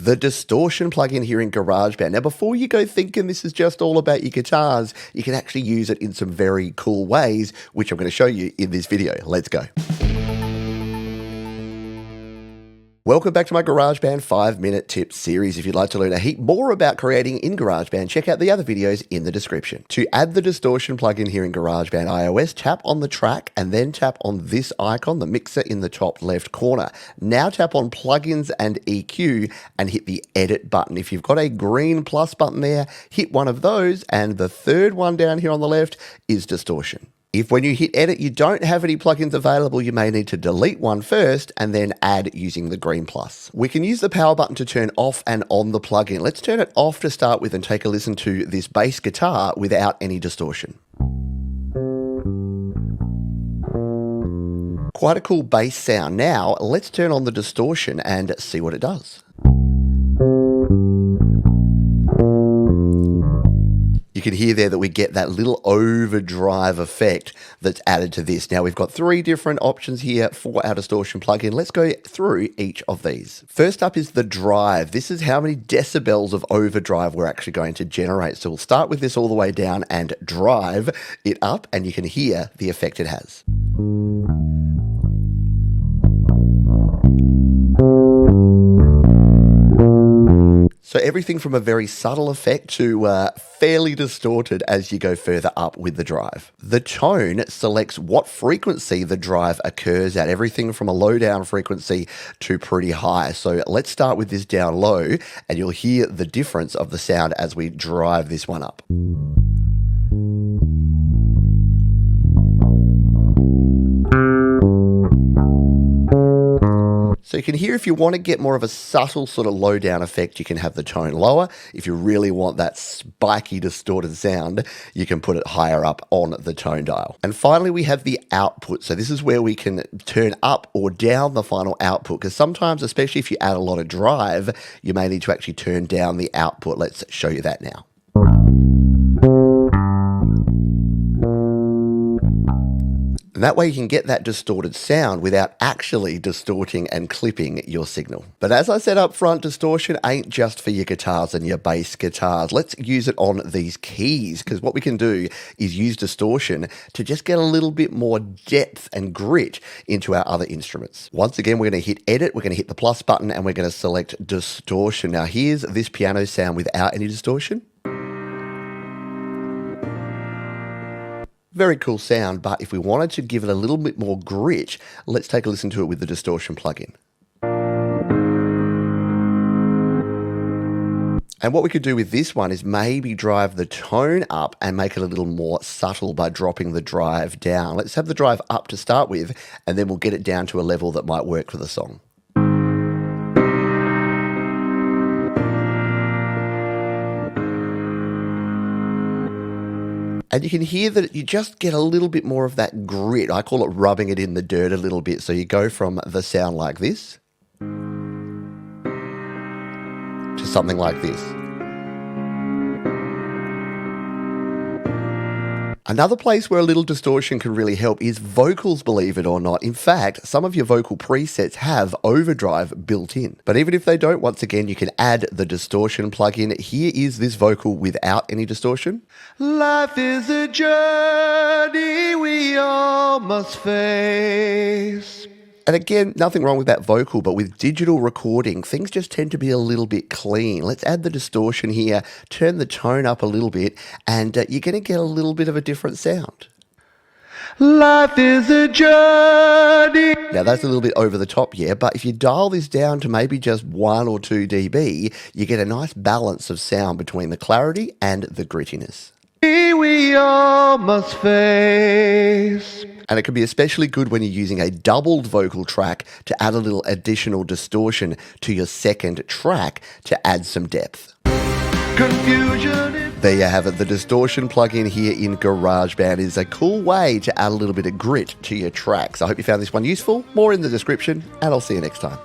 the distortion plugin here in GarageBand. Now, before you go thinking this is just all about your guitars, you can actually use it in some very cool ways, which I'm going to show you in this video. Let's go. Welcome back to my GarageBand 5-minute tips series. If you'd like to learn a heap more about creating in GarageBand, check out the other videos in the description. To add the distortion plugin here in GarageBand iOS, tap on the track and then tap on this icon, the mixer in the top left corner. Now tap on plugins and EQ and hit the edit button. If you've got a green plus button there, hit one of those, and the third one down here on the left is distortion. If when you hit edit you don't have any plugins available, you may need to delete one first and then add using the green plus. We can use the power button to turn off and on the plugin. Let's turn it off to start with and take a listen to this bass guitar without any distortion. Quite a cool bass sound. Now let's turn on the distortion and see what it does. You can hear there that we get that little overdrive effect that's added to this. Now we've got 3 different options here for our distortion plugin. Let's go through each of these. First up is the drive. This is how many decibels of overdrive we're actually going to generate. So we'll start with this all the way down and drive it up, and you can hear the effect it has. So everything from a very subtle effect to fairly distorted as you go further up with the drive. The tone selects what frequency the drive occurs at, everything from a low down frequency to pretty high. So let's start with this down low and you'll hear the difference of the sound as we drive this one up. So you can hear if you want to get more of a subtle sort of low down effect, you can have the tone lower. If you really want that spiky distorted sound, you can put it higher up on the tone dial. And finally, we have the output. So this is where we can turn up or down the final output, because sometimes, especially if you add a lot of drive, you may need to actually turn down the output. Let's show you that now. And that way you can get that distorted sound without actually distorting and clipping your signal. But as I said up front, distortion ain't just for your guitars and your bass guitars. Let's use it on these keys, because what we can do is use distortion to just get a little bit more depth and grit into our other instruments. Once again, we're going to hit edit, we're going to hit the plus button, and we're going to select distortion. Now here's this piano sound without any distortion. Very cool sound, but if we wanted to give it a little bit more grit, let's take a listen to it with the distortion plugin. And what we could do with this one is maybe drive the tone up and make it a little more subtle by dropping the drive down. Let's have the drive up to start with, and then we'll get it down to a level that might work for the song. And you can hear that you just get a little bit more of that grit. I call it rubbing it in the dirt a little bit. So you go from the sound like this to something like this. Another place where a little distortion can really help is vocals, believe it or not. In fact, some of your vocal presets have overdrive built in. But even if they don't, once again, you can add the distortion plugin. Here is this vocal without any distortion. Life is a journey we all must face. And again, nothing wrong with that vocal, but with digital recording, things just tend to be a little bit clean. Let's add the distortion here, turn the tone up a little bit, and you're going to get a little bit of a different sound. Life is a journey. Now that's a little bit over the top, yeah, but if you dial this down to maybe just 1 or 2 dB, you get a nice balance of sound between the clarity and the grittiness. We all must face. And it can be especially good when you're using a doubled vocal track to add a little additional distortion to your second track to add some depth. Confusion. There you have it. The distortion plugin here in GarageBand is a cool way to add a little bit of grit to your tracks. I hope you found this one useful. More in the description, and I'll see you next time.